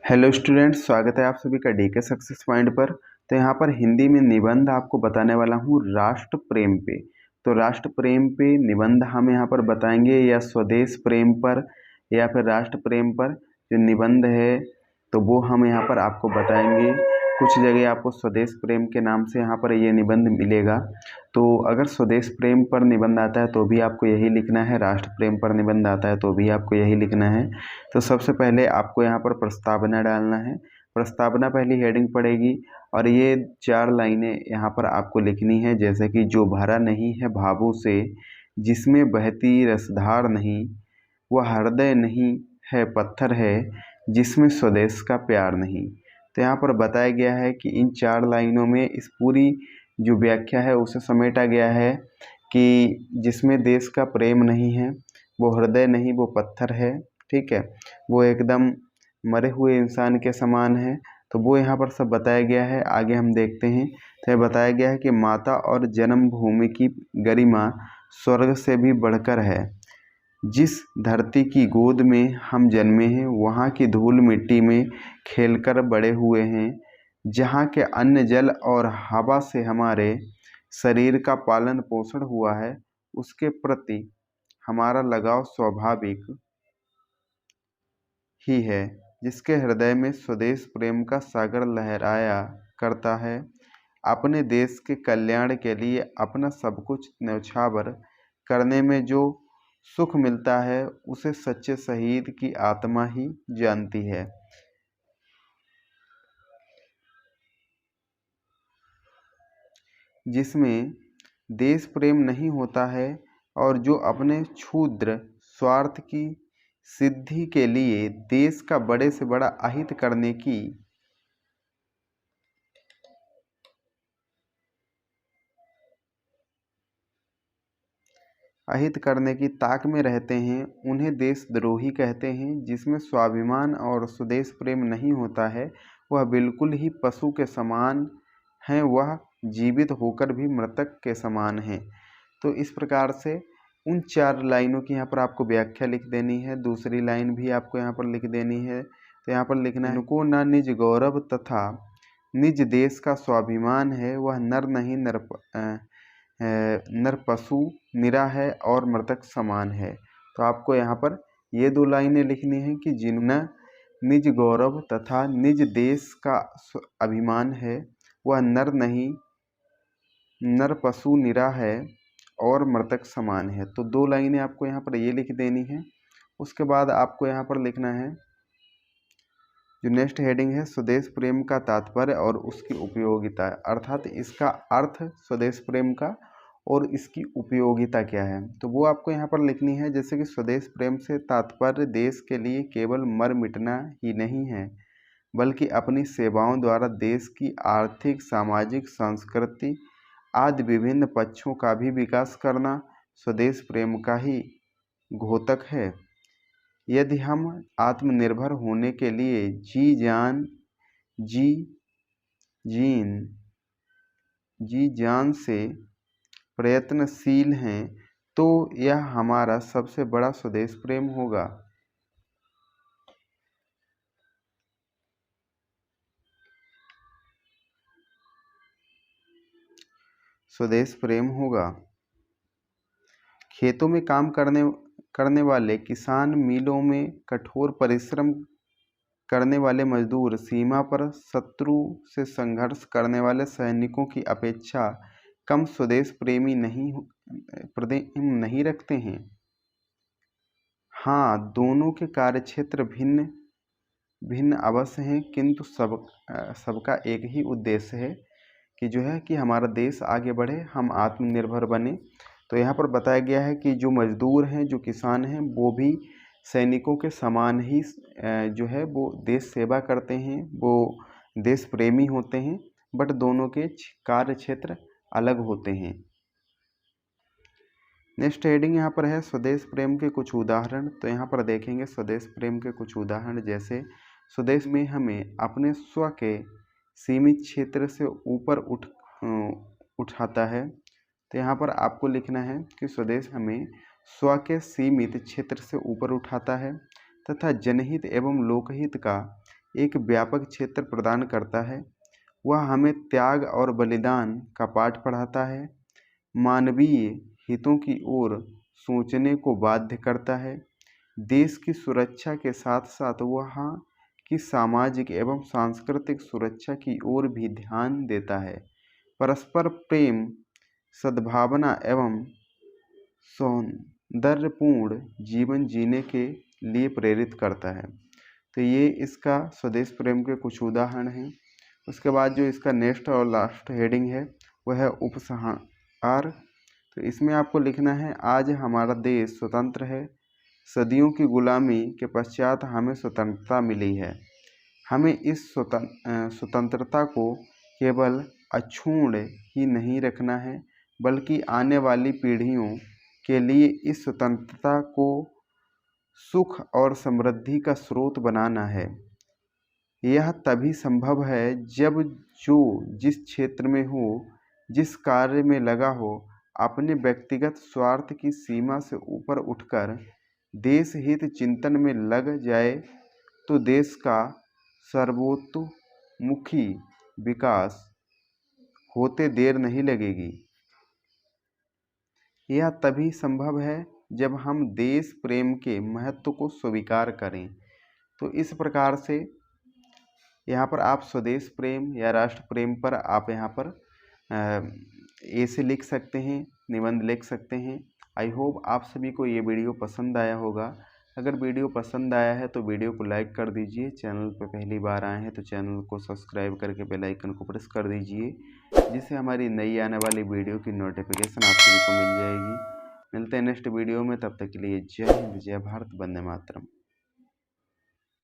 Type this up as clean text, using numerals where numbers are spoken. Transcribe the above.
Hello students, स्वागत है आप सभी का डीके सक्सेस पॉइंट पर। तो यहाँ पर हिंदी में निबंध आपको बताने वाला हूँ राष्ट्र प्रेम पे। तो राष्ट्र प्रेम पे निबंध हम यहाँ पर बताएंगे, या स्वदेश प्रेम पर या फिर राष्ट्र प्रेम पर जो निबंध है तो वो हम यहाँ पर आपको बताएंगे। कुछ जगह आपको स्वदेश प्रेम के नाम से यहाँ पर ये निबंध मिलेगा। तो अगर स्वदेश प्रेम पर निबंध आता है तो भी आपको यही लिखना है, राष्ट्र प्रेम पर निबंध आता है तो भी आपको यही लिखना है। तो सबसे पहले आपको यहाँ पर प्रस्तावना डालना है। प्रस्तावना पहली हेडिंग पड़ेगी और ये 4 लाइनें यहाँ पर आपको लिखनी है, जैसे कि जो भरा नहीं है भावों से, जिसमें बहती रसधार नहीं, वह हृदय नहीं है पत्थर है, जिसमें स्वदेश का प्यार नहीं। तो यहाँ पर बताया गया है कि इन 4 लाइनों में इस पूरी जो व्याख्या है उसे समेटा गया है कि जिसमें देश का प्रेम नहीं है, वो हृदय नहीं, वो पत्थर है, ठीक है, वो एकदम मरे हुए इंसान के समान है। तो वो यहाँ पर सब बताया गया है। आगे हम देखते हैं। तो ये बताया गया है कि माता और जन्मभूमि की गरिमा स्वर्ग से भी बढ़कर है। जिस धरती की गोद में हम जन्मे हैं, वहाँ की धूल मिट्टी में खेलकर बड़े हुए हैं, जहाँ के अन्न जल और हवा से हमारे शरीर का पालन पोषण हुआ है, उसके प्रति हमारा लगाव स्वाभाविक ही है। जिसके हृदय में स्वदेश प्रेम का सागर लहराया करता है, अपने देश के कल्याण के लिए अपना सब कुछ न्यौछावर करने में जो सुख मिलता है, उसे सच्चे शहीद की आत्मा ही जानती है। जिसमें देश प्रेम नहीं होता है और जो अपने क्षुद्र स्वार्थ की सिद्धि के लिए देश का बड़े से बड़ा अहित करने की ताक में रहते हैं, उन्हें देशद्रोही कहते हैं। जिसमें स्वाभिमान और स्वदेश प्रेम नहीं होता है, वह बिल्कुल ही पशु के समान है, वह जीवित होकर भी मृतक के समान है। तो इस प्रकार से उन 4 लाइनों की यहाँ पर आपको व्याख्या लिख देनी है। दूसरी लाइन भी आपको यहाँ पर लिख देनी है। तो यहाँ पर लिखना है, उनको न निज गौरव तथा निज देश का स्वाभिमान है, वह नर नहीं नर पशु निरा है और मृतक समान है। तो आपको यहाँ पर ये 2 लाइनें लिखनी है कि जिन्हें निज गौरव तथा निज देश का अभिमान है, वह नर नहीं नर पशु निरा है और मृतक समान है। तो 2 लाइनें आपको यहाँ पर ये लिख देनी है। उसके बाद आपको यहाँ पर लिखना है जो नेक्स्ट हेडिंग है, स्वदेश प्रेम का तात्पर्य और उसकी उपयोगिता, अर्थात इसका अर्थ स्वदेश प्रेम का और इसकी उपयोगिता क्या है। तो वो आपको यहाँ पर लिखनी है, जैसे कि स्वदेश प्रेम से तात्पर्य देश के लिए केवल मर मिटना ही नहीं है, बल्कि अपनी सेवाओं द्वारा देश की आर्थिक, सामाजिक, सांस्कृतिक आदि विभिन्न पक्षों का भी विकास करना स्वदेश प्रेम का ही घोतक है। यदि हम आत्मनिर्भर होने के लिए जी जान से प्रयत्नशील हैं, तो यह हमारा सबसे बड़ा स्वदेश प्रेम होगा। स्वदेश प्रेम होगा। खेतों में काम करने वाले किसान, मिलों में कठोर परिश्रम करने वाले मजदूर, सीमा पर शत्रु से संघर्ष करने वाले सैनिकों की अपेक्षा कम स्वदेश प्रेम नहीं रखते हैं। हाँ, दोनों के कार्यक्षेत्र भिन्न भिन्न अवश्य हैं, किंतु सबका एक ही उद्देश्य है कि जो है कि हमारा देश आगे बढ़े, हम आत्मनिर्भर बने। तो यहाँ पर बताया गया है कि जो मजदूर हैं, जो किसान हैं, वो भी सैनिकों के समान ही जो है वो देश सेवा करते हैं, वो देश प्रेमी होते हैं, बट दोनों के कार्य क्षेत्र अलग होते हैं। नेक्स्ट हेडिंग यहाँ पर है स्वदेश प्रेम के कुछ उदाहरण। तो यहाँ पर देखेंगे स्वदेश प्रेम के कुछ उदाहरण, जैसे स्वदेश में हमें अपने स्व के सीमित क्षेत्र से ऊपर उठाता है। तो यहाँ पर आपको लिखना है कि स्वदेश हमें स्व के सीमित क्षेत्र से ऊपर उठाता है तथा जनहित एवं लोकहित का एक व्यापक क्षेत्र प्रदान करता है। वह हमें त्याग और बलिदान का पाठ पढ़ाता है, मानवीय हितों की ओर सोचने को बाध्य करता है। देश की सुरक्षा के साथ साथ वहाँ की सामाजिक एवं सांस्कृतिक सुरक्षा की ओर भी ध्यान देता है। परस्पर प्रेम, सद्भावना एवं सौंदर्यपूर्ण जीवन जीने के लिए प्रेरित करता है। तो ये इसका स्वदेश प्रेम के कुछ उदाहरण हैं। उसके बाद जो इसका नेक्स्ट और लास्ट हेडिंग है वह है उपसंहार। तो इसमें आपको लिखना है, आज हमारा देश स्वतंत्र है। सदियों की गुलामी के पश्चात हमें स्वतंत्रता मिली है। हमें इस स्वतंत्रता को केवल अक्षुण्ण ही नहीं रखना है, बल्कि आने वाली पीढ़ियों के लिए इस स्वतंत्रता को सुख और समृद्धि का स्रोत बनाना है। यह तभी संभव है जब जो जिस क्षेत्र में हो, जिस कार्य में लगा हो, अपने व्यक्तिगत स्वार्थ की सीमा से ऊपर उठकर देश हित चिंतन में लग जाए, तो देश का सर्वतोमुखी विकास होते देर नहीं लगेगी। यह तभी संभव है जब हम देश प्रेम के महत्व को स्वीकार करें। तो इस प्रकार से यहाँ पर आप स्वदेश प्रेम या राष्ट्र प्रेम पर आप यहाँ पर ऐसे लिख सकते हैं, निबंध लिख सकते हैं। आई होप आप सभी को ये वीडियो पसंद आया होगा। अगर वीडियो पसंद आया है तो वीडियो को लाइक कर दीजिए। चैनल पर पहली बार आए हैं तो चैनल को सब्सक्राइब करके बेल आइकन को प्रेस कर दीजिए, जिससे हमारी नई आने वाली वीडियो की नोटिफिकेशन आप सभी को मिल जाएगी। मिलते हैं नेक्स्ट वीडियो में, तब तक के लिए जय हिंद, जय भारत, वंदे मातरम।